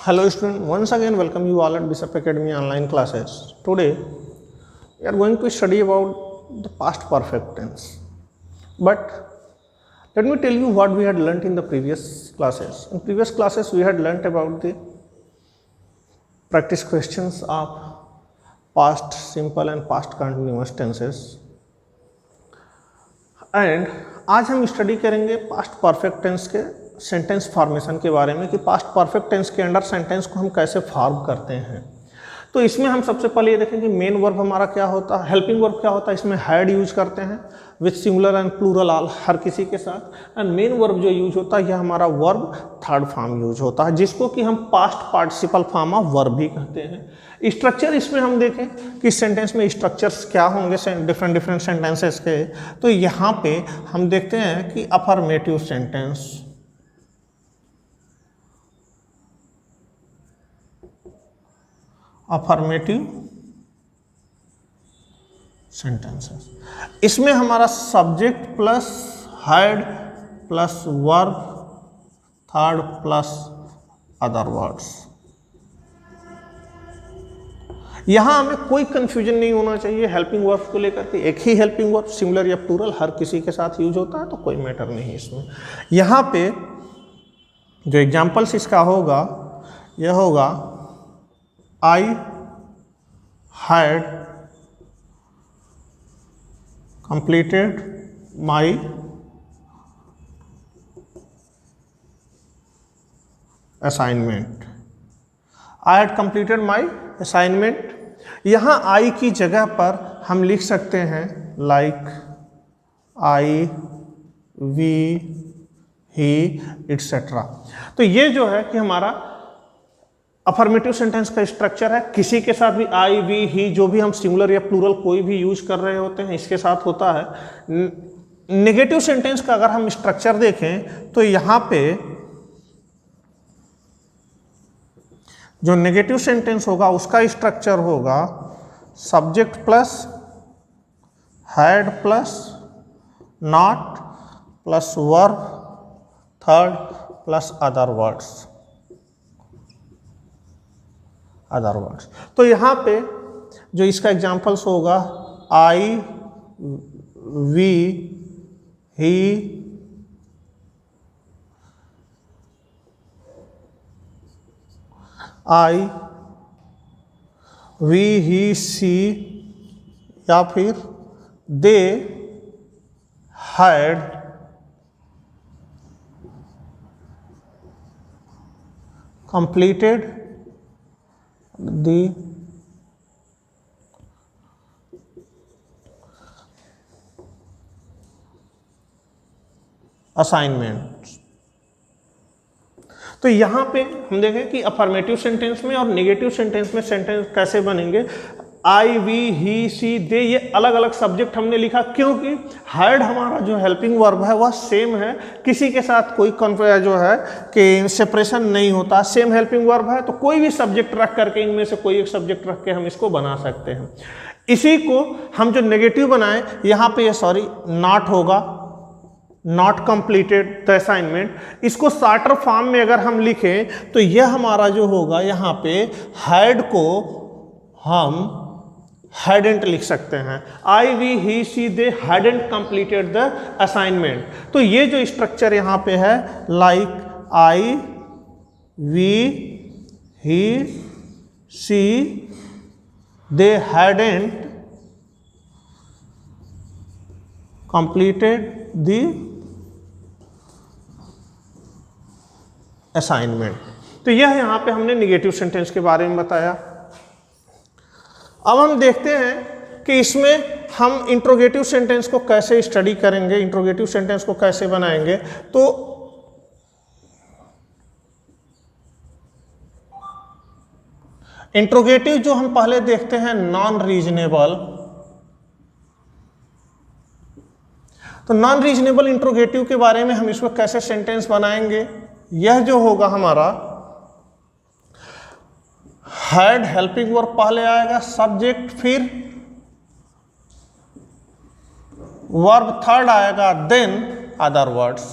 Hello student, once again welcome you all at Bishop Academy online classes. Today we are going to study about the past perfect tense. But let me tell you what we had learnt in the previous classes. In previous classes we had learnt about the practice questions of past simple and past continuous tenses. And आज हम study करेंगे past perfect tense के sentence formation के बारे में कि past perfect tense के under sentence को हम कैसे फॉर्म करते हैं। तो इसमें हम सबसे पहले ये देखेंगे मेन वर्ब हमारा क्या होता है, हेल्पिंग वर्ब क्या होता है। इसमें हैड यूज करते हैं with singular and plural all, हर किसी के साथ। एंड मेन वर्ब जो यूज होता है यह हमारा वर्ब थर्ड फॉर्म यूज होता है, जिसको कि हम past participle form of verb भी कहते हैं। स्ट्रक्चर इसमें हम देखें कि सेंटेंस में स्ट्रक्चर्स क्या होंगे डिफरेंट डिफरेंट सेंटेंसेस के। तो यहाँ पे हम देखते हैं कि अफर्मेटिव सेंटेंस, अफर्मेटिव सेंटेंसेस, इसमें हमारा subject plus had plus verb third plus other words. यहां हमें कोई कंफ्यूजन नहीं होना चाहिए हेल्पिंग वर्ब को लेकर के। एक ही हेल्पिंग वर्ब सिंगुलर या प्लूरल हर किसी के साथ यूज होता है, तो कोई मैटर नहीं इसमें। यहां पे जो एग्जांपल्स इसका होगा यह होगा I had completed my assignment. I had completed my assignment. यहाँ I की जगह पर हम लिख सकते हैं like I, we, he, etcetera. तो ये जो है कि हमारा अफर्मेटिव सेंटेंस का स्ट्रक्चर है। किसी के साथ भी आई, वी, ही, जो भी हम सिंगुलर या प्लूरल कोई भी यूज कर रहे होते हैं इसके साथ होता है। नेगेटिव सेंटेंस का अगर हम स्ट्रक्चर देखें तो यहाँ पे जो नेगेटिव सेंटेंस होगा उसका स्ट्रक्चर होगा subject plus had plus not plus verb third plus other words, other words. तो यहाँ पे जो इसका एग्जाम्पल्स होगा आई, we, he, I, we, he, सी, या फिर they had completed the assignment। तो यहां पे हम देखें कि अफर्मेटिव सेंटेंस में और नेगेटिव सेंटेंस में सेंटेंस कैसे बनेंगे। आई, वी, ही, सी, दे, ये अलग अलग सब्जेक्ट हमने लिखा क्योंकि हैड हमारा जो हेल्पिंग वर्ब है वह सेम है, किसी के साथ कोई जो है कि सेपरेशन नहीं होता, सेम हेल्पिंग वर्ब है। तो कोई भी सब्जेक्ट रख करके इनमें से कोई एक सब्जेक्ट रख के हम इसको बना सकते हैं। इसी को हम जो नेगेटिव बनाए यहाँ पे ये नॉट होगा, नॉट कंप्लीटेड द असाइनमेंट। इसको शॉर्टर फॉर्म में अगर हम लिखें तो यह हमारा जो होगा यहाँ पे हैड को हम hadn't लिख सकते हैं। I, we, he, she, they hadn't completed the assignment। तो ये जो स्ट्रक्चर यहाँ पे है like I, we, he, she, they hadn't completed the assignment। तो यह यहाँ पे हमने निगेटिव सेंटेंस के बारे में बताया। अब हम देखते हैं कि इसमें हम इंट्रोगेटिव सेंटेंस को कैसे स्टडी करेंगे, इंट्रोगेटिव सेंटेंस को कैसे बनाएंगे। तो इंट्रोगेटिव जो हम पहले देखते हैं नॉन रीजनेबल, तो नॉन रीजनेबल इंट्रोगेटिव के बारे में हम इसमें कैसे सेंटेंस बनाएंगे। यह जो होगा हमारा हैड हेल्पिंग वर्ब पहले आएगा, सब्जेक्ट फिर वर्ब थर्ड आएगा, देन अदर वर्ड्स।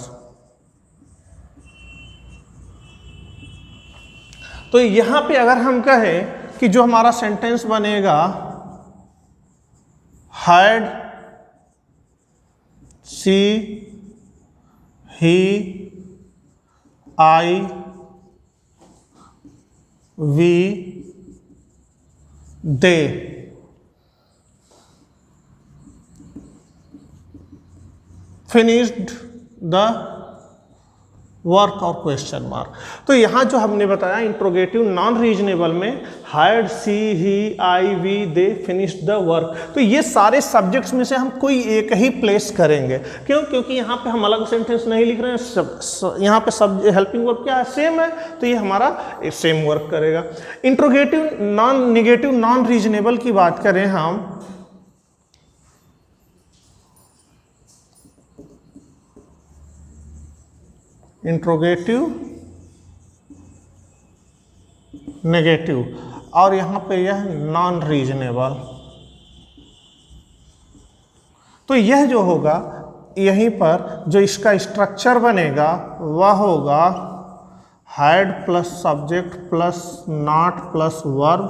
तो यहां पे अगर हम कहें कि जो हमारा सेंटेंस बनेगा, had she he I we they, finished the work और क्वेश्चन मार्क। तो यहां जो हमने बताया इंट्रोगेटिव नॉन रीजनेबल में hired she he I we they finished the work, तो ये सारे सब्जेक्ट्स में से हम कोई एक ही प्लेस करेंगे। क्यों? क्योंकि यहाँ पे हम अलग सेंटेंस नहीं लिख रहे हैं, यहाँ पे सब हेल्पिंग वर्ब क्या है, सेम है, तो ये हमारा सेम वर्क करेगा। Interrogative non negative non reasonable की बात करें हम, इंट्रोगेटिव नेगेटिव, और यहां पे यह नॉन रीजनेबल। तो यह जो होगा यहीं पर जो इसका स्ट्रक्चर बनेगा वह होगा had plus subject plus not plus verb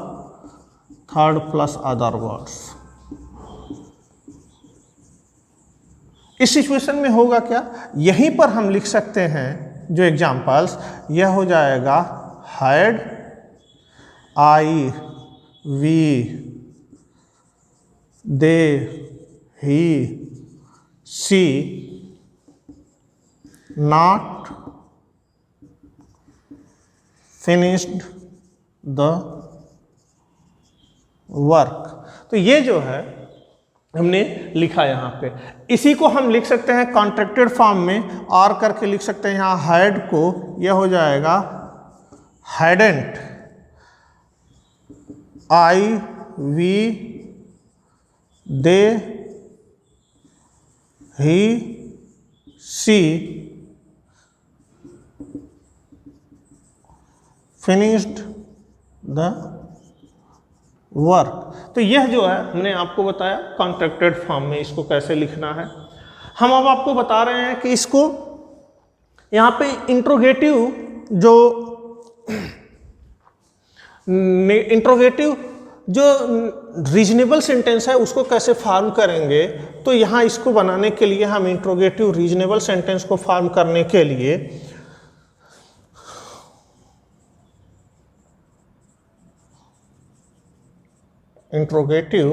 third plus other words. इस सिचुएशन में होगा क्या, यहीं पर हम लिख सकते हैं जो एग्जाम्पल्स, यह हो जाएगा had I we they he she not finished the work. तो ये जो है हमने लिखा यहाँ पे, इसी को हम लिख सकते हैं कॉन्ट्रैक्टेड फॉर्म में, और करके लिख सकते हैं यहाँ हैड को, यह हो जाएगा hadn't I we they he she finished the work. तो यह जो है हमने आपको बताया कॉन्ट्रैक्टेड फॉर्म में इसको कैसे लिखना है। हम अब आपको बता रहे हैं कि इसको यहाँ पे इंट्रोगेटिव जो रीजनेबल सेंटेंस है उसको कैसे फॉर्म करेंगे। तो यहाँ इसको बनाने के लिए हम इंट्रोगेटिव रीजनेबल सेंटेंस को फॉर्म करने के लिए इंट्रोगेटिव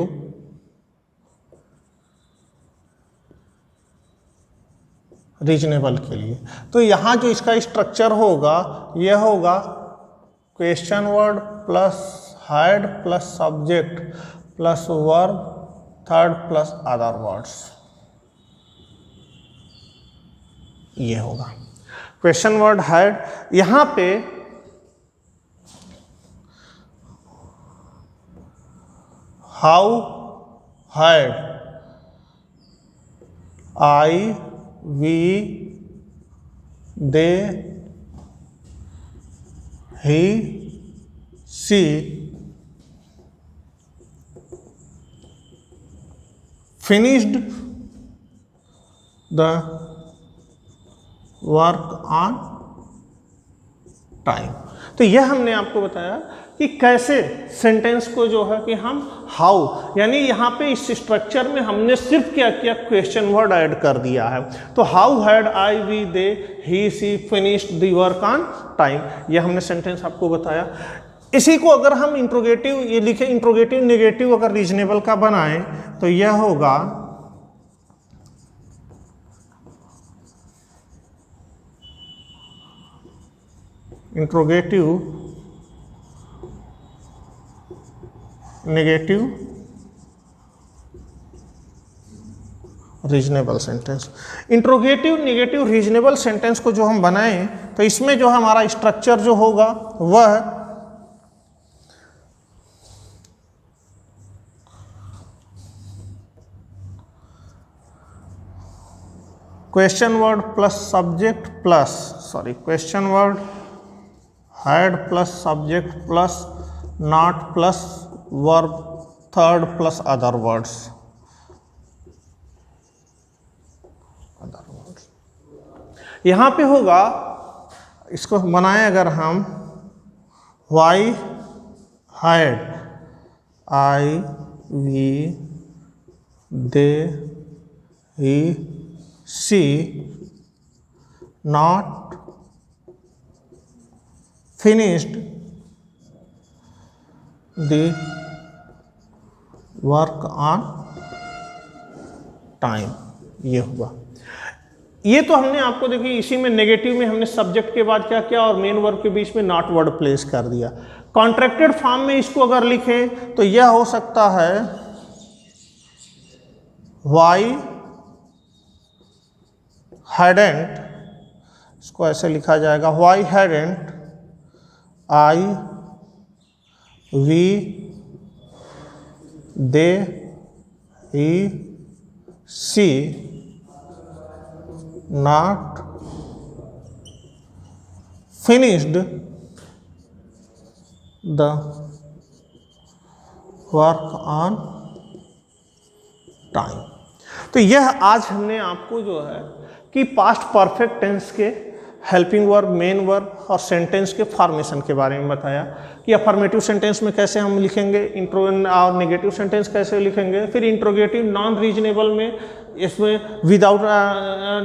रीजनेबल के लिए, तो यहाँ जो इसका स्ट्रक्चर होगा यह होगा question word plus had plus subject plus verb third plus other words, ये होगा क्वेश्चन वर्ड हैड। यहाँ पे how had I we they he she finished the work on time. तो यह हमने आपको बताया कि कैसे सेंटेंस को जो है कि हम हाउ, यानी यहाँ पे इस स्ट्रक्चर में हमने सिर्फ क्या किया, क्वेश्चन वर्ड ऐड कर दिया है। तो how had I we they he she finished the work on time, यह हमने सेंटेंस आपको बताया। इसी को अगर हम इंट्रोगेटिव ये लिखे, इंट्रोगेटिव नेगेटिव अगर रीजनेबल का बनाएं तो यह होगा interrogative negative reasonable sentence. Interrogative negative reasonable sentence को जो हम बनाएं तो इसमें जो हमारा स्ट्रक्चर जो होगा वह question word plus subject plus question word had plus subject plus not plus verb third plus other words. यहां पे होगा, इसको बनाएं अगर हम why had, I we they he she not finished the work on time. ये हुआ। ये तो हमने आपको देखिए इसी में नेगेटिव में हमने सब्जेक्ट के बाद क्या किया और मेन वर्ब के बीच में नॉट वर्ड प्लेस कर दिया। कॉन्ट्रैक्टेड फॉर्म में इसको अगर लिखें तो यह हो सकता है वाई हैडेंट, इसको ऐसे लिखा जाएगा why hadn't I we they he she not finished the work on time। तो यह आज हमने आपको जो है कि पास्ट परफेक्ट टेंस के हेल्पिंग वर्ब, मेन वर्ब और सेंटेंस के फॉर्मेशन के बारे में बताया कि अफर्मेटिव सेंटेंस में कैसे हम लिखेंगे, इंट्रो और नेगेटिव सेंटेंस कैसे लिखेंगे, फिर इंट्रोगेटिव नॉन रीजनेबल में इसमें विदाउट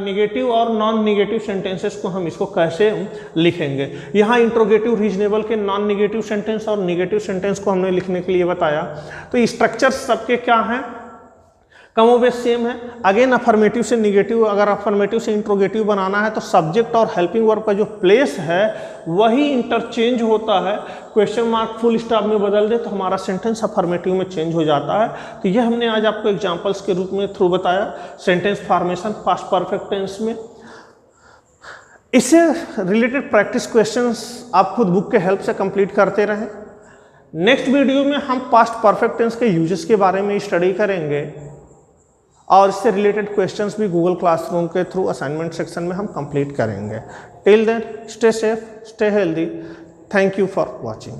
नेगेटिव और नॉन नेगेटिव सेंटेंसेस को हम इसको कैसे लिखेंगे। यहाँ इंट्रोगेटिव रीजनेबल के नॉन नेगेटिव सेंटेंस और नेगेटिव सेंटेंस को हमने लिखने के लिए बताया। तो स्ट्रक्चर सबके क्या हैं, कमोबेश सेम है। अगेन अफर्मेटिव से निगेटिव, अगर अफर्मेटिव से इंट्रोगेटिव बनाना है तो सब्जेक्ट और हेल्पिंग वर्ब का जो प्लेस है वही इंटरचेंज होता है। क्वेश्चन मार्क फुल स्टॉप में बदल दे तो हमारा सेंटेंस अफर्मेटिव में चेंज हो जाता है। तो यह हमने आज आपको एग्जांपल्स के रूप में थ्रू बताया sentence formation past perfect tense में। इससे रिलेटेड प्रैक्टिस क्वेश्चंस आप खुद बुक के हेल्प से कंप्लीट करते रहें। नेक्स्ट वीडियो में हम पास्ट परफेक्ट टेंस के यूजेस के बारे में स्टडी करेंगे और इससे रिलेटेड क्वेश्चंस भी गूगल क्लासरूम के थ्रू असाइनमेंट सेक्शन में हम कंप्लीट करेंगे। Till then stay safe, stay healthy. Thank you for watching.